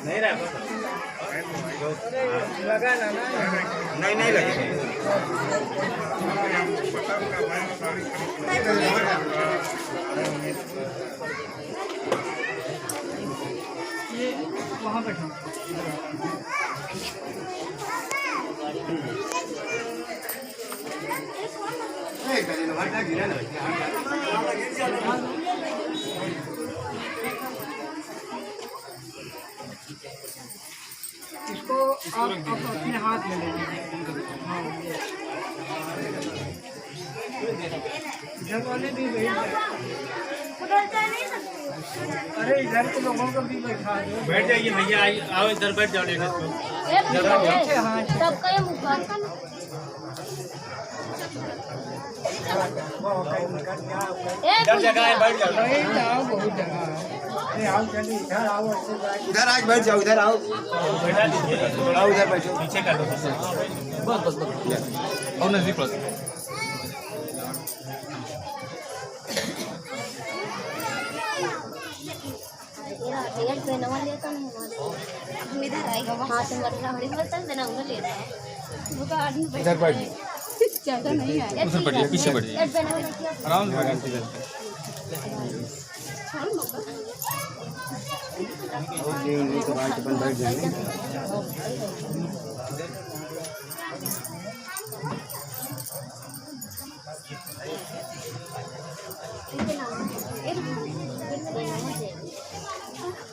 नहीं लगा ना नहीं लगे ये वहाँ बैठा इसको आप अपने हाथ में ले इधर वाले भी अरे इधर के लोगों को भी बैठा दो। बैठ जाइए भैया, आओ इधर बैठ जाओ। सबका ये मुखा इधर जगह है, बैठ जाओ। बहुत जगह है। इधर आज बैठ जाओ, इधर आओ, बैठा दीजिए, आओ इधर बैठो, पीछे कर लो बस और नजदीक बस। इधर आएगा वहाँ से मरना बड़ी बता देना उन्हें लेना है वो का आदमी इधर बैठ ज्यादा नहीं है उधर बढ़िए, पीछे बढ़िए, आराम से बैठ जाइए। बैठ जाएंगे।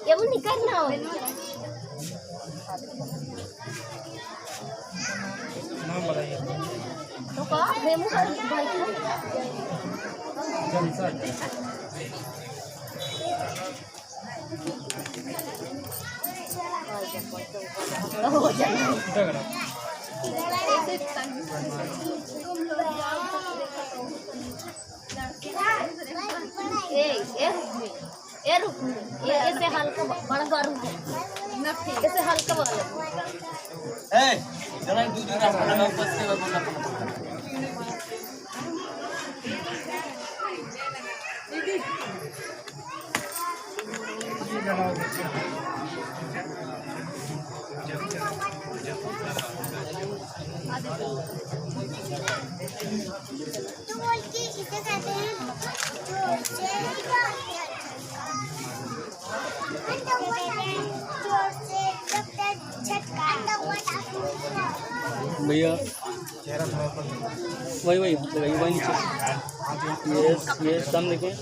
ये वो निकल ना हो तो का रेमू का भाई हो जाएगा ये रुक ये ऐसे हल्का बड़ा गारू है ऐसे हल्का वाला ए जरा दूसरा रास्ता लगा बस से बोलना तो बोल के इसे कहते हैं भैया वही वही लगाइए, वही नीचे ये कम देखें।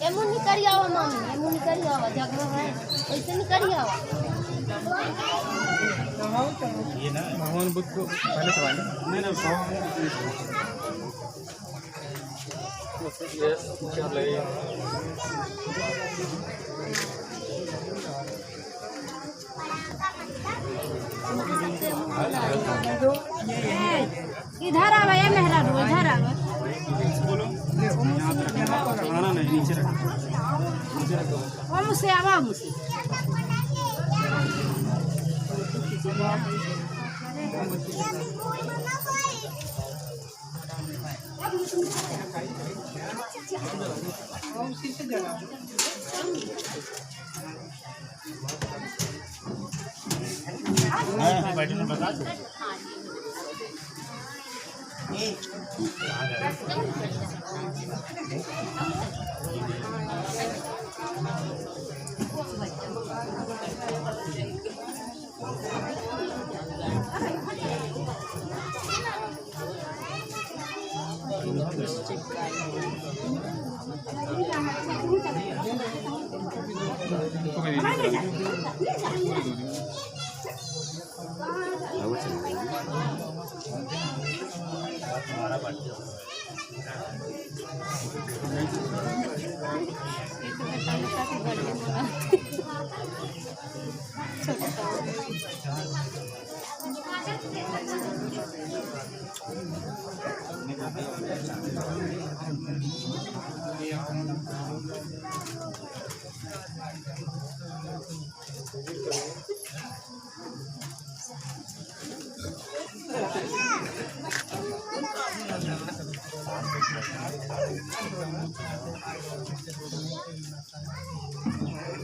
एमो निकल आवा मामी एमो निकल आवा जगह है वैसे निकल आवा ये ना भगवान बुद्ध को पहले सवाल नहीं ना ये चल रही है। इधर आवा ये मेहरा रो इधर आवा बोलो खाना नहीं नीचे रखो, वो मुझसे आवा मुझसे बैठने बता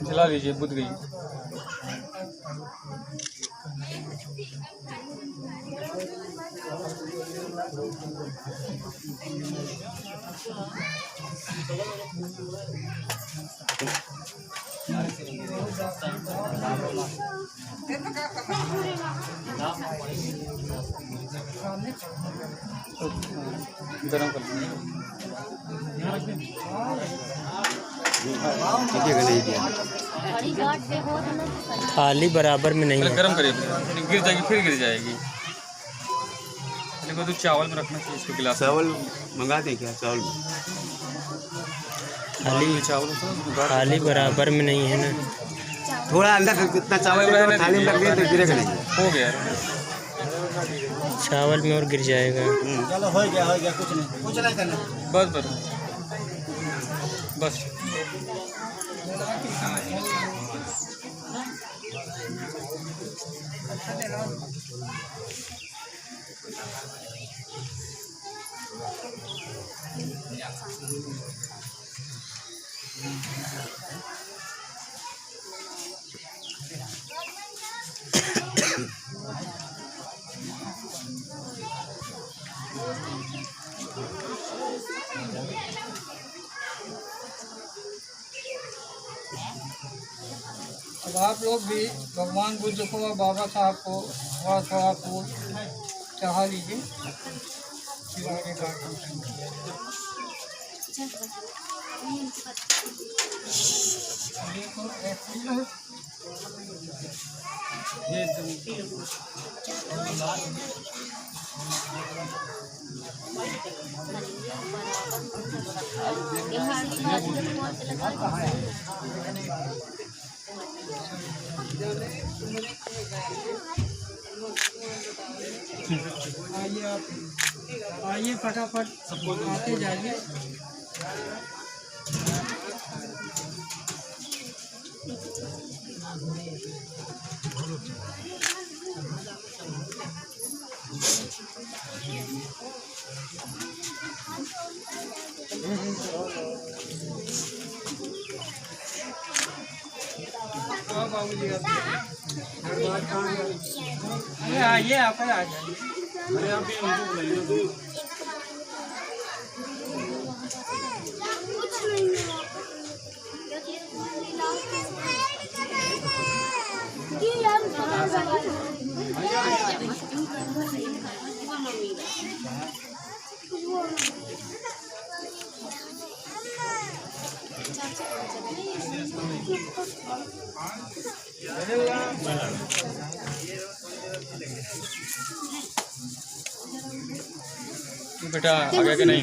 जला लीजिए, बुझ गई। गरम कर बड़ी गाट पे हो तो ना थाली बराबर में नहीं है। गरम करिए, गिर जाएगी, फिर गिर जाएगी। देखो तो चावल में रखना चाहिए इसको, गिलास। चावल मंगा दें क्या? चावल थाली बराबर में नहीं है ना। थोड़ा अंदर कितना चावल है तो थाली में रख दें तो गिरेगा नहीं। हो गया, चावल में और गिर जाएगा। चलो हो गया कुछ नहीं करना। बस बस बस। अब आप लोग भी भगवान बुद्ध को और बाबा साहब को थोड़ा थोड़ा फूल चढ़ा लीजिए। फिर आगे आइए आप आइए फटाफट आते जाइए। बाबूजी अरे आइए, आप आ जाइए। अरे आप भी उनको बुलाइए। बेटा आ गया कि नहीं?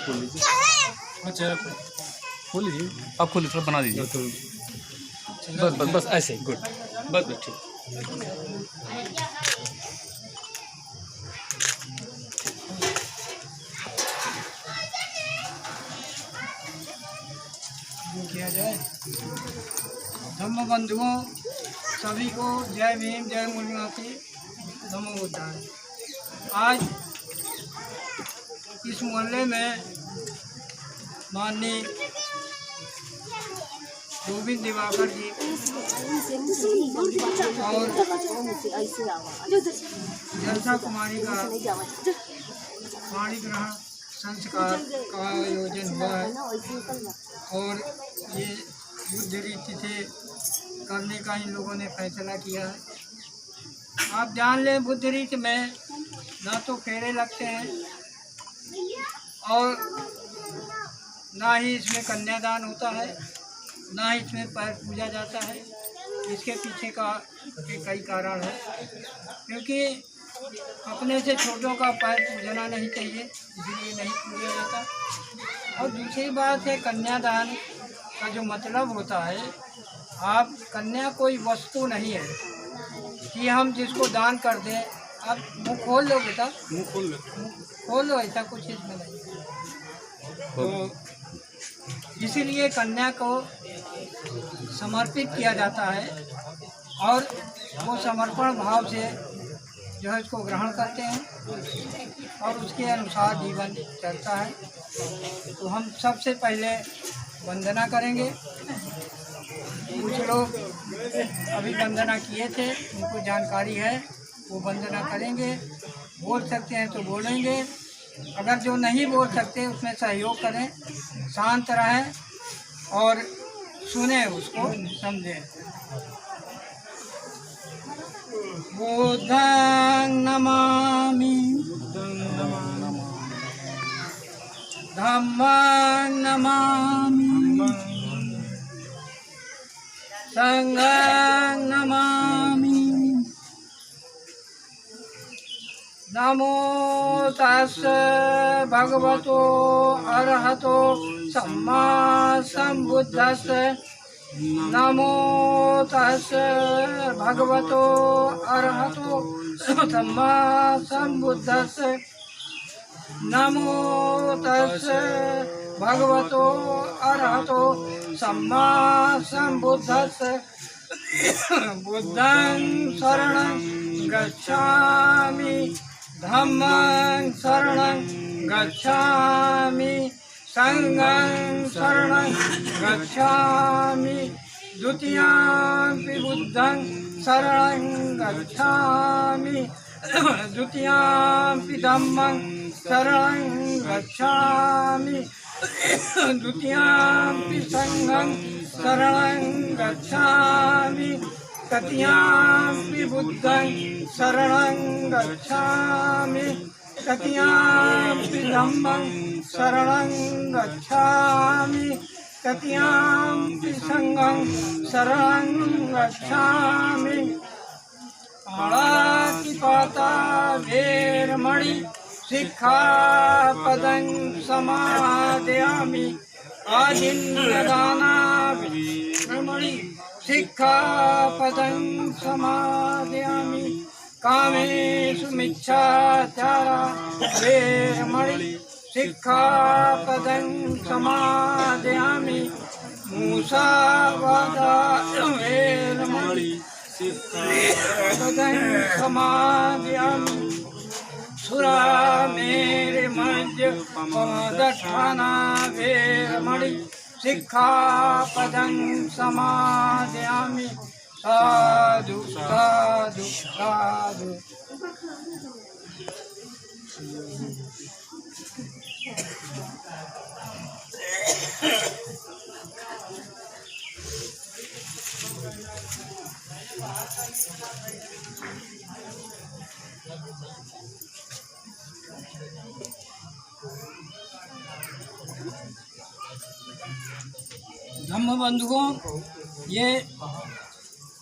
खोल लीजिए, खोल लीजिए, आप खोलिए, थोड़ा बना दीजिए। बस बस बस ऐसे, गुड, बस बस ठीक। आ जाए। धम्म बंधुओं सभी को जय भीम, जय मूलनिवासी, धम्म बुद्धाय। आज इस मोहल्ले में माननीय गोविंद दिवाकर जी और जलसा कुमारी का वाणी ग्रहण संस्कार का आयोजन हुआ है और ये बुद्ध रीति से करने का इन लोगों ने फैसला किया है। आप जान लें, बुद्ध रीति में ना तो फेरे लगते हैं और ना ही इसमें कन्यादान होता है, ना ही इसमें पैर पूजा जाता है। इसके पीछे का कई कारण है, क्योंकि अपने से छोटों का पैर पूजना नहीं चाहिए, इसलिए नहीं पूजा जाता। और दूसरी बात है, कन्यादान का जो मतलब होता है, आप कन्या कोई वस्तु नहीं है कि हम जिसको दान कर दें। आप मुँह खोल लो बेटा, मुँह खोल लो, ऐसा कुछ इसमें नहीं। तो इसीलिए कन्या को समर्पित किया जाता है और वो समर्पण भाव से जो है इसको ग्रहण करते हैं और उसके अनुसार जीवन चलता है। तो हम सबसे पहले वंदना करेंगे। कुछ लोग अभी वंदना किए थे, उनको जानकारी है, वो वंदना करेंगे। बोल सकते हैं तो बोलेंगे, अगर जो नहीं बोल सकते उसमें सहयोग करें, शांत रहें और सुने, उसको समझें। बुद्धं नमामि, धम्मं नमामि, संघं नमामि। नमो तस्सै भगवतो अरहतो सम्मा सम्बुद्धस्सै। नमो तस्सै भगवतो अरहतो सम्मा सम्बुद्धस्सै। नमो तस्सै भगवतो अरहतो सम्मा सम्बुद्धस्सै। बुद्धं शरणं गच्छामि, धम्मं शरणं गच्छामि, संघं शरणं गच्छामि, द्वितीयंपि बुद्धं शरणं गच्छामि, द्वितीयंपि धम्मं शरणं गच्छामि, द्वितीयंपि संघं शरणं गच्छामि, तृतीयंपि बुद्धं शरणं गच्छामि, तृतीयंपि धम्मं शरणं गच्छामि, तृतीयंपि संघं शरणं गच्छामि। पाणातिपाता वेरमणि सिक्खापदं समादयामि। आजीन्यदाना वेरमणि सिक्खापदं समादयामि। कामेषु मिच्छाचारा वेरमणि सिक्खापदं समादयामि। मूसावादा वेरमणि सिक्खापदं समादयामि। सुरा मेरे मध्य पदठाना वेरमणि सिक्खापदं समादयामि। साधु साधु साधु। धम्म बंधुओं, ये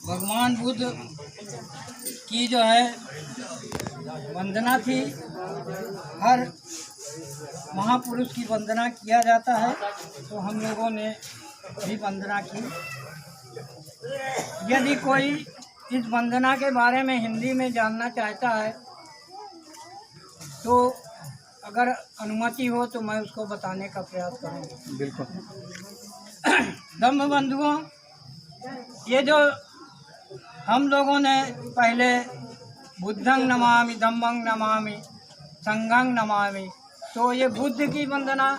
भगवान बुद्ध की जो है वंदना थी। हर महापुरुष की वंदना किया जाता है, तो हम लोगों ने भी वंदना की। यदि कोई इस वंदना के बारे में हिंदी में जानना चाहता है तो अगर अनुमति हो तो मैं उसको बताने का प्रयास करूँगा। बिल्कुल। धम्म बंधुओं, ये जो हम लोगों ने पहले बुद्धं नमामि, धम्मं नमामि, संघं नमामि, तो ये बुद्ध की वंदना,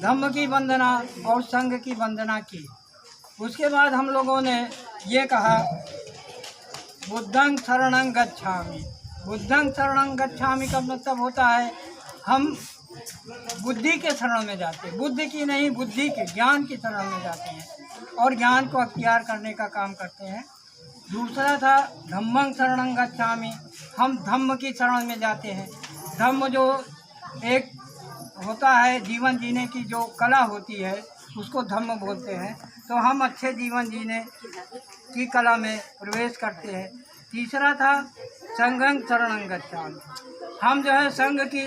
धम्म की वंदना और संघ की वंदना की। उसके बाद हम लोगों ने ये कहा बुद्धं शरणं गच्छामि। बुद्धं शरणं गच्छामि का मतलब होता है हम बुद्धि के शरण में जाते हैं, बुद्धि की नहीं, बुद्धि के ज्ञान की शरण में जाते हैं और ज्ञान को अख्तियार करने का काम करते हैं। दूसरा था धम्मं शरणं गच्छामि, हम धम्म की शरण में जाते हैं। धम्म जो एक होता है जीवन जीने की जो कला होती है उसको धम्म बोलते हैं। तो हम अच्छे जीवन जीने की कला में प्रवेश करते हैं। तीसरा था संघं शरणं गच्छामि, हम जो है संघ की,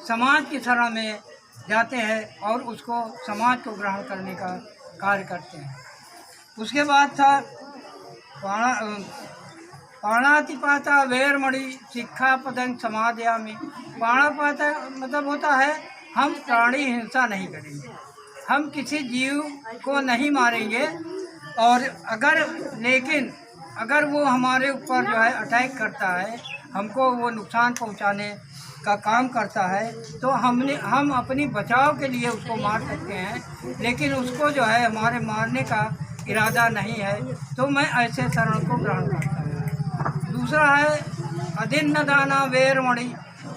समाज की शरण में जाते हैं और उसको, समाज को ग्रहण करने का कार्य करते हैं। उसके बाद था पाणातिपाता वैरमणि शिक्षापदं समादयामि। पाणापाता मतलब होता है हम प्राणी हिंसा नहीं करेंगे, हम किसी जीव को नहीं मारेंगे, और लेकिन अगर वो हमारे ऊपर जो है अटैक करता है, हमको वो नुकसान पहुंचाने का काम करता है, तो हम अपनी बचाव के लिए उसको मार सकते हैं, लेकिन उसको जो है हमारे मारने का इरादा नहीं है, तो मैं ऐसे शरण को ग्रहण करता हूँ। दूसरा है अदिन्न दाना वैरमणि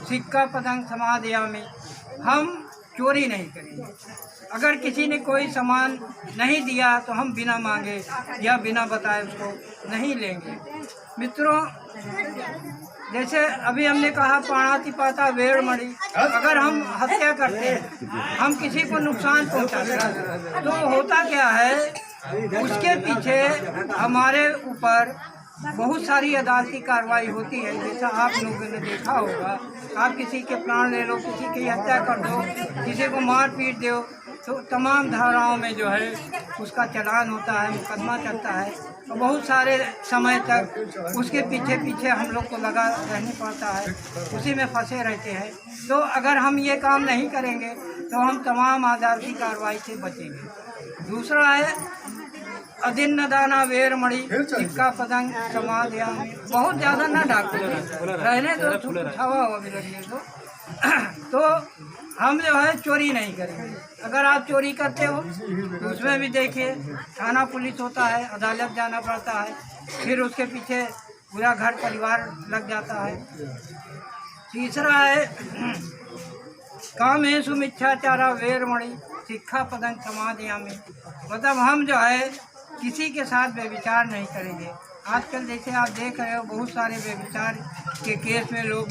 शिक्षापदं समादयामि, हम चोरी नहीं करेंगे। अगर किसी ने कोई सामान नहीं दिया तो हम बिना मांगे या बिना बताए उसको नहीं लेंगे। मित्रों, जैसे अभी हमने कहा पाणातिपाता वैरमणि, अगर हम हत्या करते हैं, हम किसी को नुकसान पहुंचाते हैं, तो होता क्या है, उसके पीछे हमारे ऊपर बहुत सारी अदालती कार्रवाई होती है। जैसा आप लोगों ने देखा होगा, आप किसी के प्राण ले लो, किसी की हत्या कर दो, किसी को मार पीट दो, तो तमाम धाराओं में जो है उसका चालान होता है, मुकदमा चलता है, तो बहुत सारे समय तक उसके पीछे हम लोग को लगा रहने पड़ता है, उसी में फंसे रहते हैं। तो अगर हम ये काम नहीं करेंगे तो हम तमाम अदालती कार्रवाई से बचेंगे। दूसरा है अदिन्न दाना वैरमणि शिक्षापदं समादयामि, बहुत ज़्यादा ना डाको रहने दो, हवा भी लगने दो। तो हम जो है चोरी नहीं करेंगे। अगर आप चोरी करते हो तो उसमें भी देखिए थाना पुलिस होता है, अदालत जाना पड़ता है, फिर उसके पीछे पूरा घर परिवार लग जाता है। तीसरा है कामेषु मिथ्याचारा वैरमणि शिक्षापदं समादयामि, मतलब हम जो है किसी के साथ व्यभिचार नहीं करेंगे। आजकल जैसे आप देख रहे हो बहुत सारे व्यभिचार के केस में लोग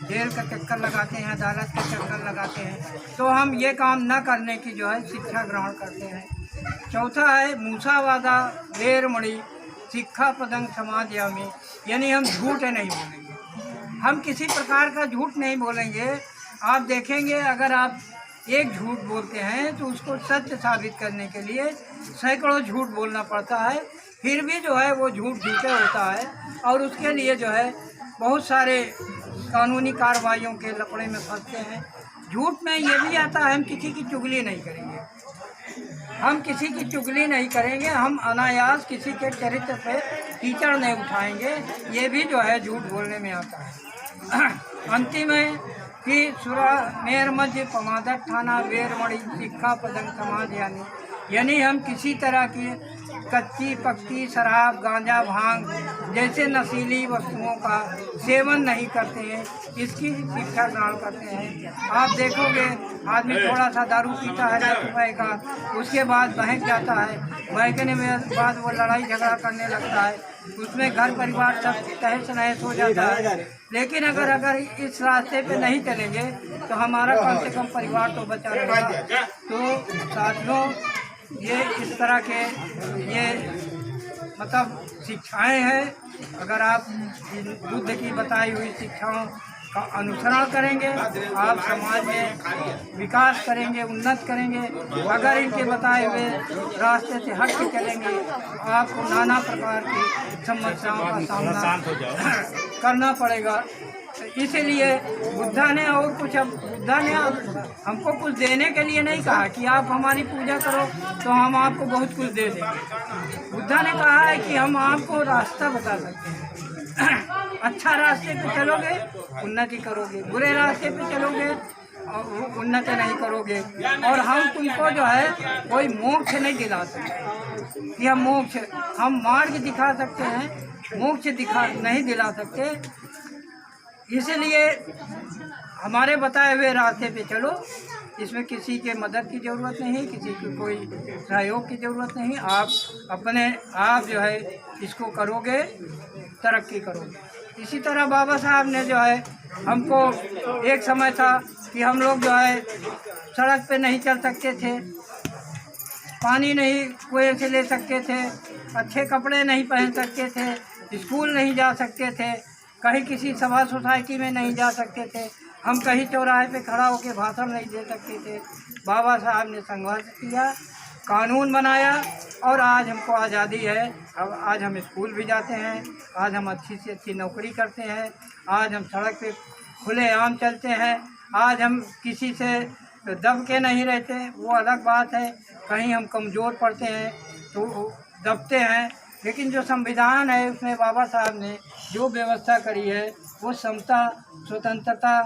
जेल का चक्कर लगाते हैं, अदालत का चक्कर लगाते हैं, तो हम ये काम न करने की जो है शिक्षा ग्रहण करते हैं। चौथा है मूसावादा वैरमणि शिक्षापदं समादयामि, यानी हम झूठ नहीं बोलेंगे, हम किसी प्रकार का झूठ नहीं बोलेंगे। आप देखेंगे अगर आप एक झूठ बोलते हैं तो उसको सत्य साबित करने के लिए सैकड़ों झूठ बोलना पड़ता है, फिर भी जो है वो झूठ झूठे होता है, और उसके लिए जो है बहुत सारे कानूनी कार्रवाइयों के लपड़े में फंसते हैं। झूठ में ये भी आता है हम किसी की चुगली नहीं करेंगे, हम किसी की चुगली नहीं करेंगे, हम अनायास किसी के चरित्र पे कीचड़ नहीं उठाएंगे, ये भी जो है झूठ बोलने में आता है। अंतिम है कि सुरा मेर मध्य पमादठाना वैरमणि शिक्षापदं समादयामि, यानी हम किसी तरह की कच्ची पक्की शराब, गांजा, भांग जैसे नशीली वस्तुओं का सेवन नहीं करते हैं, इसकी शिक्षा ग्रहण करते हैं। आप देखोगे आदमी थोड़ा सा दारू पीता है 10 रुपये का, उसके बाद बहक जाता है, बहकने में बाद वो लड़ाई झगड़ा करने लगता है, उसमें घर परिवार सब तहस नहस हो जाता है। लेकिन अगर इस रास्ते पे नहीं चलेंगे तो हमारा कम से कम परिवार तो बचा रहेगा। तो साथियों, ये इस तरह के ये मतलब शिक्षाएं हैं। अगर आप बुद्ध की बताई हुई शिक्षाओं का अनुसरण करेंगे, आप समाज में विकास करेंगे, उन्नत करेंगे। अगर इनके बताए हुए रास्ते से हट के चलेंगे, आपको नाना प्रकार की समस्याओं का सामना करना पड़ेगा। इसीलिए बुद्धा ने और कुछ बुद्धा ने हमको कुछ देने के लिए नहीं कहा कि आप हमारी पूजा करो तो हम आपको बहुत कुछ दे देंगे। बुद्धा ने कहा है कि हम आपको रास्ता बता सकते हैं। अच्छा रास्ते पे चलोगे उन्नति करोगे, बुरे रास्ते पे चलोगे उन्नति नहीं करोगे। और हम तुमको जो है कोई मोक्ष नहीं दिला सकते कि हम मार्ग दिखा सकते हैं, मोक्ष नहीं दिला सकते। इसलिए हमारे बताए हुए रास्ते पे चलो, इसमें किसी के मदद की ज़रूरत नहीं, किसी की कोई सहयोग की ज़रूरत नहीं। आप जो है इसको करोगे तरक्की करोगे। इसी तरह बाबा साहब ने जो है हमको, एक समय था कि हम लोग जो है सड़क पे नहीं चल सकते थे, पानी नहीं कुएं से ले सकते थे, अच्छे कपड़े नहीं पहन सकते थे, स्कूल नहीं जा सकते थे, कहीं किसी सभा सोसाइटी में नहीं जा सकते थे, हम कहीं चौराहे पे खड़ा होकर भाषण नहीं दे सकते थे। बाबा साहब ने संघर्ष किया, कानून बनाया और आज हमको आज़ादी है। अब आज हम स्कूल भी जाते हैं, आज हम अच्छी से अच्छी नौकरी करते हैं, आज हम सड़क पे खुलेआम चलते हैं, आज हम किसी से दब के नहीं रहते, वो अलग बात है। कहीं हम कमज़ोर पड़ते हैं तो दबते हैं, लेकिन जो संविधान है उसमें बाबा साहब ने जो व्यवस्था करी है वो समता, स्वतंत्रता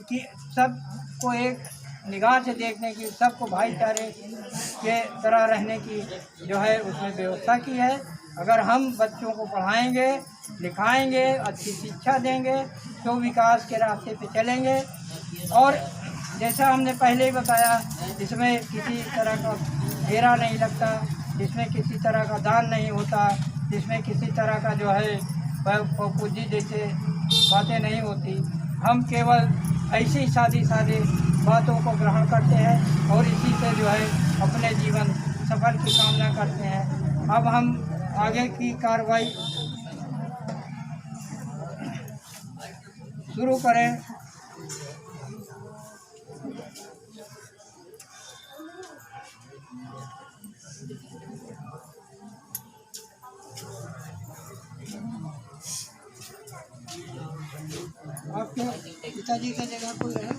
की, सबको एक निगाह से देखने की, सबको भाईचारे के तरह रहने की जो है उसमें व्यवस्था की है। अगर हम बच्चों को पढ़ाएंगे, लिखाएंगे, अच्छी शिक्षा देंगे तो विकास के रास्ते पे चलेंगे। और जैसा हमने पहले ही बताया, इसमें किसी तरह का फेरा नहीं लगता, इसमें किसी तरह का दान नहीं होता, इसमें किसी तरह का जो है पूंजी जैसे बातें नहीं होती। हम केवल ऐसे ही सादी बातों को ग्रहण करते हैं और इसी से जो है अपने जीवन सफल की कामना करते हैं। अब हम आगे की कार्रवाई शुरू करें। आपके पिताजी का जगह कोई है?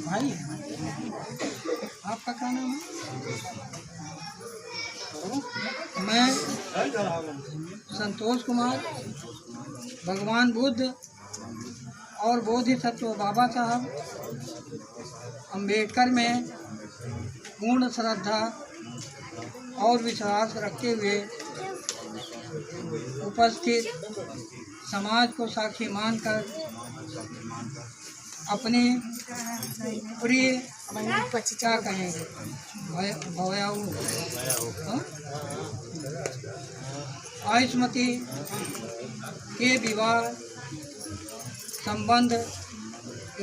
भाई, आपका क्या नाम है? मैं संतोष कुमार, भगवान बुद्ध और बोधिसत्व बाबा साहब अम्बेडकर में पूर्ण श्रद्धा और विश्वास रखते हुए उपस्थित समाज को साक्षी मानकर अपनी प्रिय क्या कहेंगे आयुष्मती के विवाह संबंध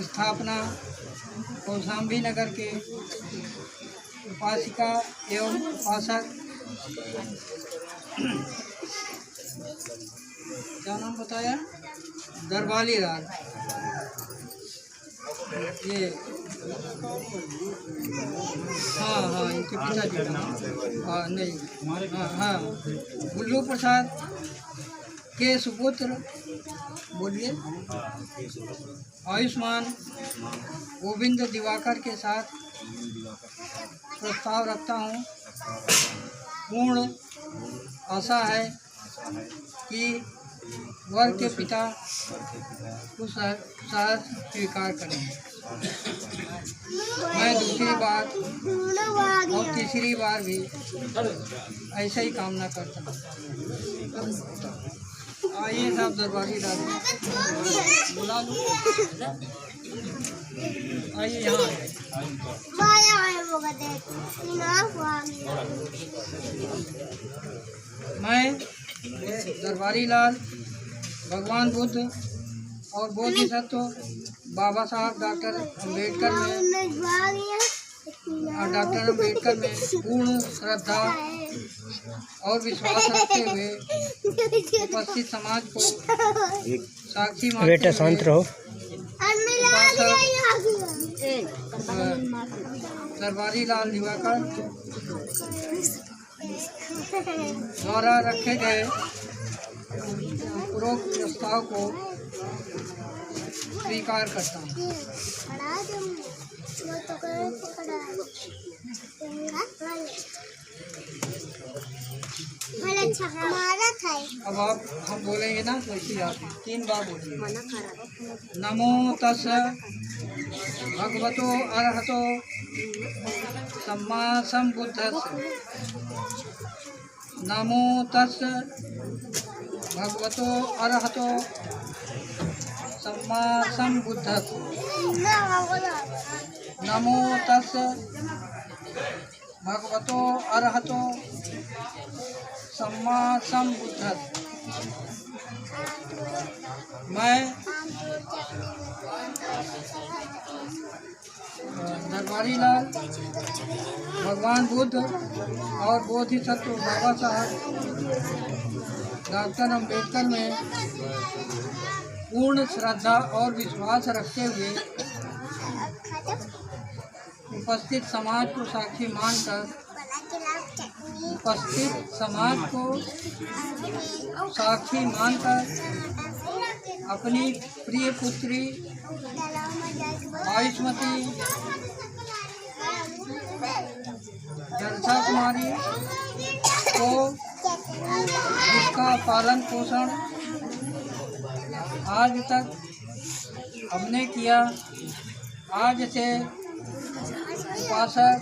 स्थापना कौशाम्बी नगर के उपासिका एवं उपासक, क्या नाम बताया, दरबारी लाल, ये हाँ इनके पिताजी का नाम नहीं, हाँ बुल्लू प्रसाद के सुपुत्र, बोलिए, आयुष्मान गोविंद दिवाकर के साथ प्रस्ताव रखता हूँ। पूर्ण आशा है कि वर के पिता उस साथ स्वीकार करेंगे। मैं दूसरी बार और तीसरी बार भी ऐसा ही कामना करता हूँ। आइए साहब दरबारी लाल, बुला लो, आइए यहाँ। मैं दरबारी लाल भगवान बुद्ध और बोधिसत्व बाबा साहब डॉक्टर अम्बेडकर में पूर्ण श्रद्धा और विश्वास रखते हुए उपस्थित समाज को साक्षी मानते हुए दरबारी लाल दिवाकर द्वारा रखे गए उपरोक्त प्रस्ताव को स्वीकार करता हूँ। अब आप हम बोलेंगे ना तो इसी आप 3 बार बोलिए। नमो तस् भगवतो अरहतो सम्मा संबुद्धस्स। नमो तस् भगवतो अरहतो सम्मा संबुद्धस्स। नमो तस् भगवतो अरहतो सम्मा संबुद्धस्स। मैं दरबारी लाल भगवान बुद्ध और बोधिसत्व बाबा साहब डॉक्टर अम्बेडकर में पूर्ण श्रद्धा और विश्वास रखते हुए उपस्थित समाज को साक्षी मानकर अपनी प्रिय पुत्री आयुष्मती जलसा कुमारी को जिसका पालन पोषण आज तक हमने किया, आज से उपासक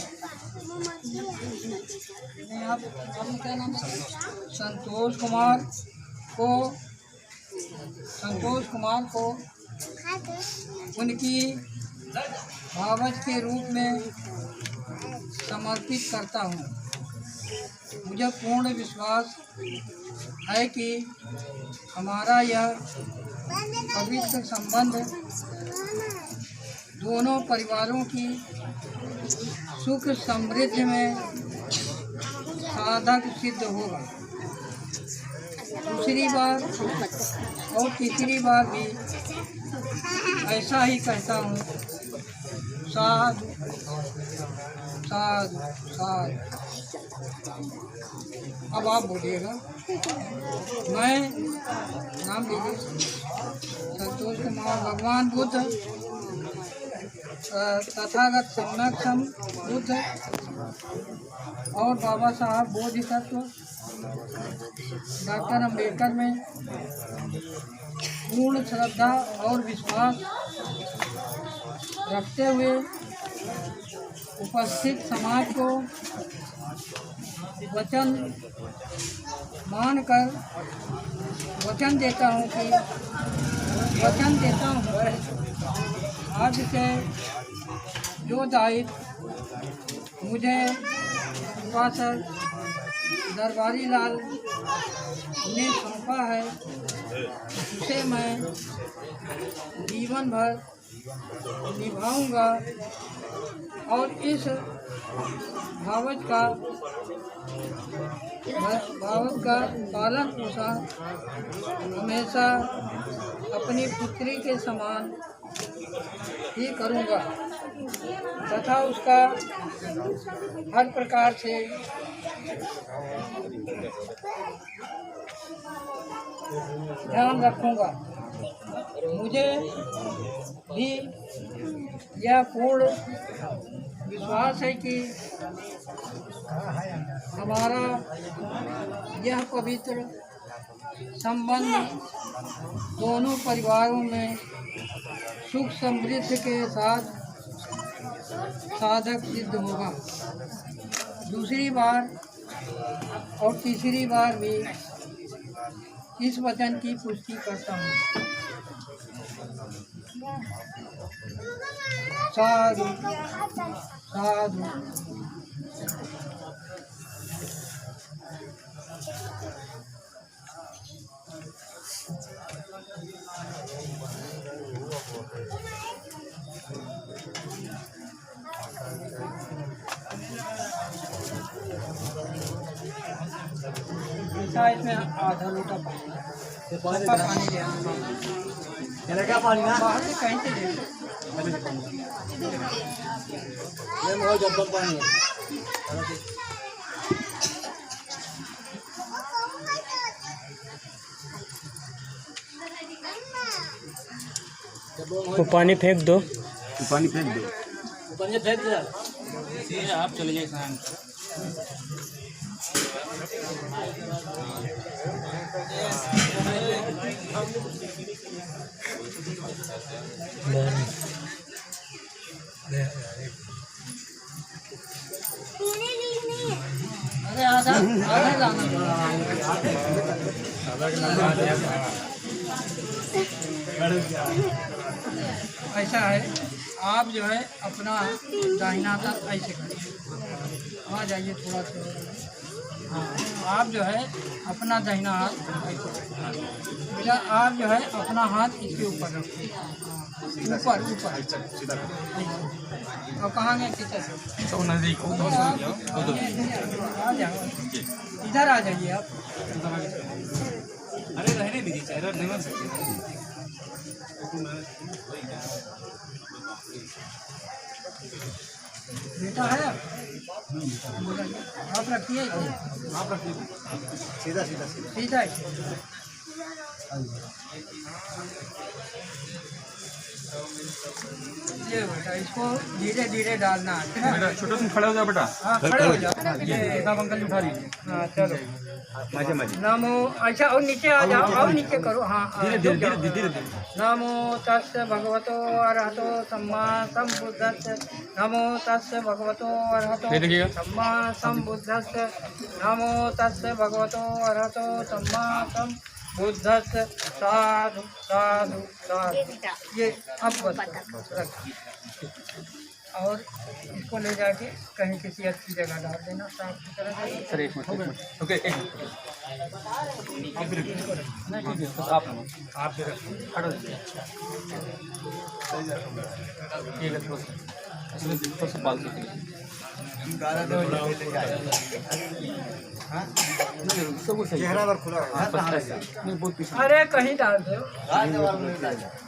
क्या नाम है संतोष कुमार को उनकी भावज के रूप में समर्पित करता हूँ। मुझे पूर्ण विश्वास है कि हमारा यह पवित्र संबंध दोनों परिवारों की सुख समृद्धि में साधक सिद्ध होगा। दूसरी बार और तीसरी बार भी ऐसा ही कहता हूँ। साधु साधु साधु। अब आप बोलिएगा। मैं नाम लीजिए संतोष कुमार भगवान बुद्ध तथागत सम्यक बुद्ध और बाबा साहब बोधिसत्व डॉक्टर अम्बेडकर में पूर्ण श्रद्धा और विश्वास रखते हुए उपस्थित समाज को वचन मानकर वचन देता हूँ आज से जो दायित्व मुझे उपासक दरबारी लाल ने सौंपा है उसे मैं जीवन भर निभाऊंगा और इस भावज का पालन पोषण हमेशा अपनी पुत्री के समान ही करूंगा तथा उसका हर प्रकार से ध्यान रखूंगा। मुझे भी यह पूर्ण विश्वास है कि हमारा यह पवित्र संबंध दोनों परिवारों में सुख समृद्धि के साथ साधक सिद्ध होगा। दूसरी बार और तीसरी बार भी इस वचन की पुष्टि करता हूँ। साधु साधु। इसमें आधा लोटा पानी ले क्या पानी ना बाहर से कहीं से पानी वो पानी फेंक दो। तो पानी फेंक दो। पानी फेंक दो। आप चले जाइए स्नान। अरे आधा आधा जाना ऐसा है, आप जो है अपना दाहिना हाथ ऐसे करें। आ जाइए थोड़ा सा। हाँ, आप जो है अपना दाहिना हाथ ऐसे करें। बेटा आप जो है अपना हाथ इसके ऊपर रखिए। ऊपर ऊपर और कहाँ गए टीचर से? तो नजदीक आ जाओ, इधर आ जाइए आप। अरे रहने दीजिए, चेहरा नहीं बन सकते। बेटा है आप रखिए, आप रखिए सीधा सीधा सीधा। सीधा ही। ये बेटा इसको धीरे धीरे डालना है ना? बेटा छोटा तुम खड़े हो जाओ बेटा। हाँ खड़े हो जाओ। ये किताब अंकल उठा लीजिए। हाँ चलो। मजे मजे। नमो, अच्छा और नीचे आ जाओ, और नीचे करो। हाँ धीरे रुक धीरे जाओ। धीरे धीरे धीरे। नमो तस्य भगवतो अरहतो सम्मा सम्बुद्धस्य। नमो तस्य भगवतो अरहतो ये देखिएगा। सम्मा सम्बुद्धस्य। नमो तस्य भगवतो अरहतो सम्मा सम्बुद्धस्य। साधु साधु साधु। ये अब बस रखिए और इसको ले जाके कहीं किसी अच्छी जगह डाल देना, साफ सुथरा जगह। सर एक मिनट। ओके एक मिनट। आप भी रखिए। नहीं ठीक है, बस आप भी रखिए। खड़े हो जाइए। ठीक है, थोड़ा सा इसमें थोड़ा सा बाल दीजिए। सब कुछ सही है। चेहरा पर खुला हाँ, बस ऐसे। नहीं बहुत पीछे। अरे कहीं डाल दो।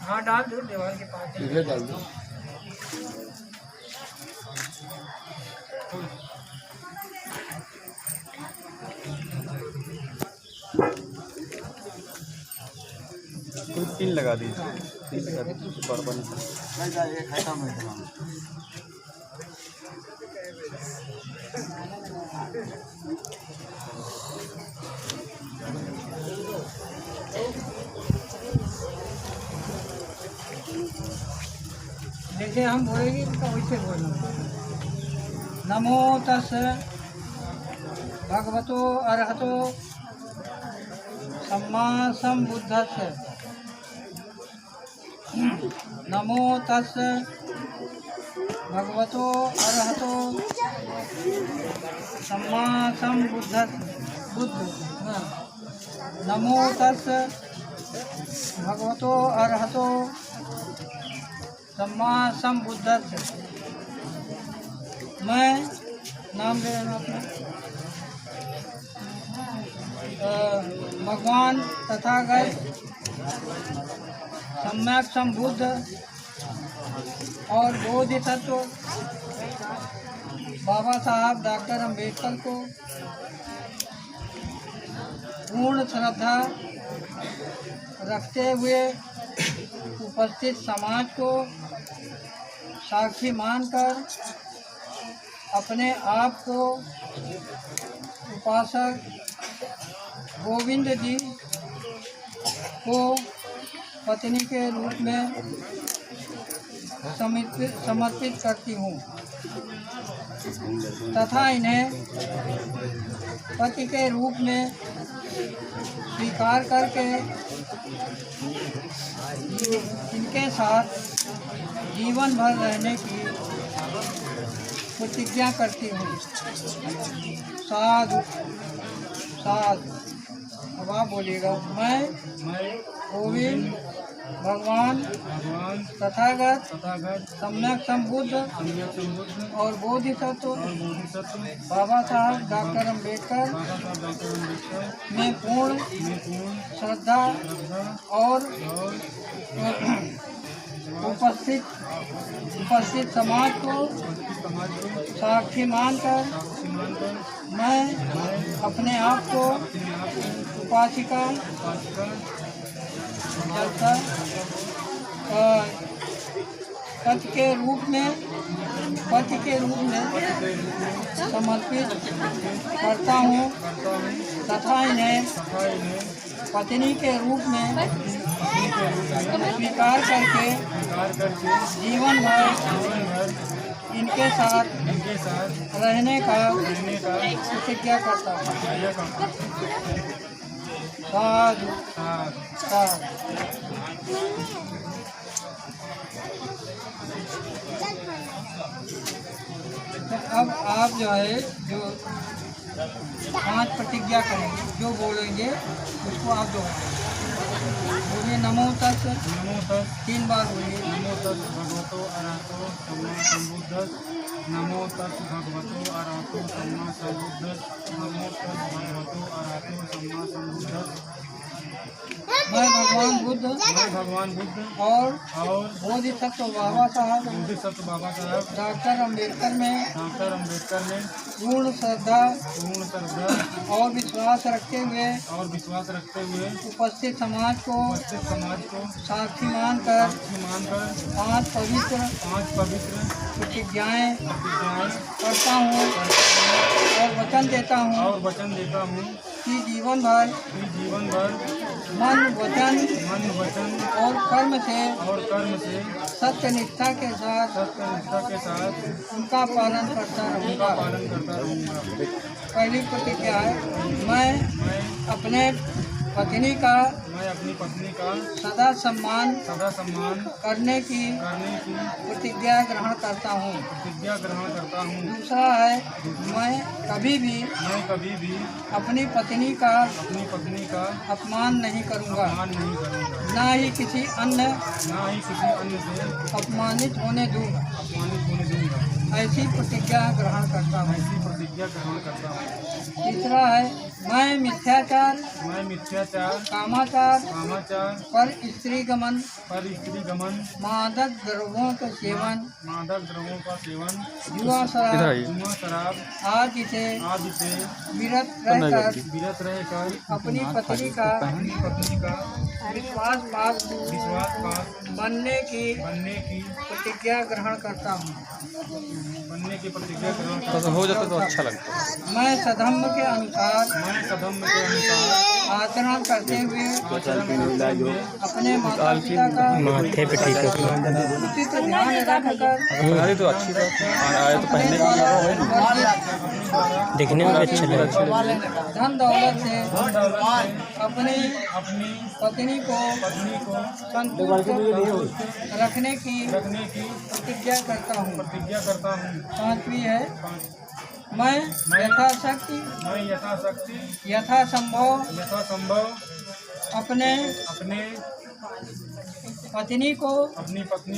हाँ डाल दो दीवार के पास। इधर डाल दो। तीन लगा दीजिए। तीन लगा दीजिए। बार-बार नहीं। जैसे हम बोलेंगे तो वैसे बोलना। नमो तस्य भगवतो अरहतो सम्मा सम्बुद्धस्य। नमो तस्य भगवतो अरहतो सम्मा सम्बुद्धस्य। बुद्ध। हाँ। नमो तस्य भगवतो अरहतो सम्मा सम्बुद्धस्य। मैं नाम ले लेना अपना। भगवान तथागत सम्यक संबुद्ध और बोधि तत्व बाबा साहब डॉक्टर अंबेडकर को पूर्ण श्रद्धा रखते हुए उपस्थित समाज को साक्षी मानकर अपने आप को उपासक गोविंद जी को पत्नी के रूप में समर्पित करती हूँ तथा इन्हें पति के रूप में स्वीकार करके इनके साथ जीवन भर रहने की प्रतिज्ञा करती हूँ। साधु साधु। अब आप बोलिएगा। मैं गोविंद भगवान तथागत सम्यक संबुद्ध और बोधि तत्व बाबा साहब डॉक्टर अंबेडकर में पूर्ण श्रद्धा और उपस्थित समाज को साक्षी मानकर मैं अपने आप को उपासिका जलसा पति के रूप में समर्पित करता हूँ तथा इन्हें पत्नी के रूप में स्वीकार करके जीवन भर इनके साथ रहने का प्रतिज्ञा करता हूँ। साधु साधु। तो अब आप जो है जो 5 प्रतिज्ञा करेंगे, जो बोलेंगे उसको आप दोहराएंगे। बोलिए नमो तस्। 3 बार बोलिए। नमो तस् भगवतो अरहतो सम्मा सम्बुद्धस्स। नमो तस् भगवतो अरहतो सम्मा सम्बुद्धस्स। नमो तस् भगवतो अरहतो सम्मा सम्बुद्धस्स। मैं भगवान बुद्ध और बोधिसत्व बाबा साहब डॉक्टर अम्बेडकर में पूर्ण श्रद्धा और विश्वास रखते हुए उपस्थित समाज को साक्षी मानकर 5 पवित्र प्रतिज्ञाएं करता हूँ और वचन देता हूँ कि जीवन भर मन वचन और कर्म से सत्य निष्ठा के साथ उनका पालन करता रहूँगा। पहली प्रतिज्ञा है, मैं अपनी पत्नी का सदा सम्मान करने की प्रतिज्ञा ग्रहण करता हूँ। दूसरा है, मैं कभी भी अपनी पत्नी का अपमान नहीं करूँगा, ना ही किसी अन्य से अपमानित होने दूँगा। ऐसी प्रतिज्ञा ग्रहण करता हूँ। तीसरा है, मैं मिथ्याचार कामाचार पर स्त्री गमन मादक द्रव्यों का सेवन जुआ शराब आदि से विरत रहकर अपनी पत्नी का विश्वास पात्र बनने की प्रतिज्ञा ग्रहण करता हूँ। हो जाता तो अच्छा लगता है। मैं सधम्म के अनुसार आचरण करते हुए अपने माता पिता का माथे पे ठीक है। उचित ध्यान रखकर अरे तो अच्छी बात है, आया तो पहनने की दिखने में अच्छा लगे। धन दौलत से अपनी पत्नी को संतुष्ट रखने की प्रतिज्ञा करता हूँ। 5वीं है, मैं यथासंभव अपने पत्नी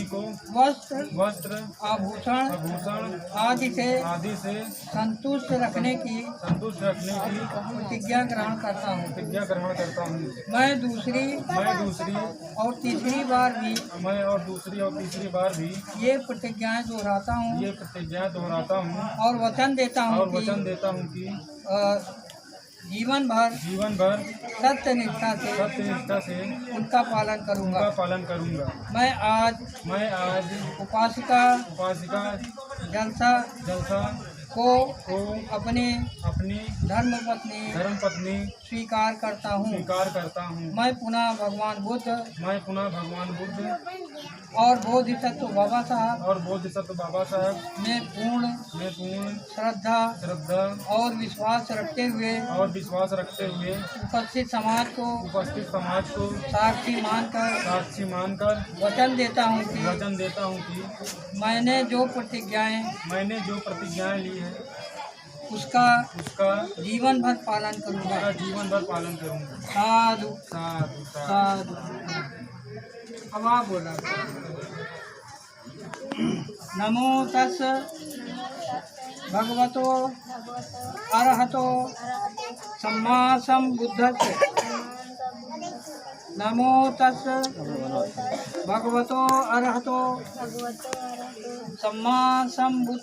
को वस्त्र आभूषण आदि से संतुष्ट रखने की प्रतिज्ञा ग्रहण करता हूँ। मैं दूसरी और तीसरी बार भी ये प्रतिज्ञाएं दोहराता हूँ और वचन देता हूँ कि जीवन भर सत्य निष्ठा से उनका पालन करूँगा। मैं आज उपासिका जलसा को अपनी धर्मपत्नी स्वीकार करता हूँ। मैं पुनः भगवान बुद्ध और बोधिसत्व बाबा साहब में पूर्ण श्रद्धा और विश्वास रखते हुए उपस्थित समाज को साक्षी मानकर वचन देता हूँ कि मैंने जो प्रतिज्ञाएं ली है उसका जीवन भर पालन करूँगा। साधु साधु। अब आप बोला। नमो तस् भगवतो अरहतो सम्मा सम्बुद्धस्स। नमो तस् भगवतो अरहतो सम्मा सम्बुद्धस्स।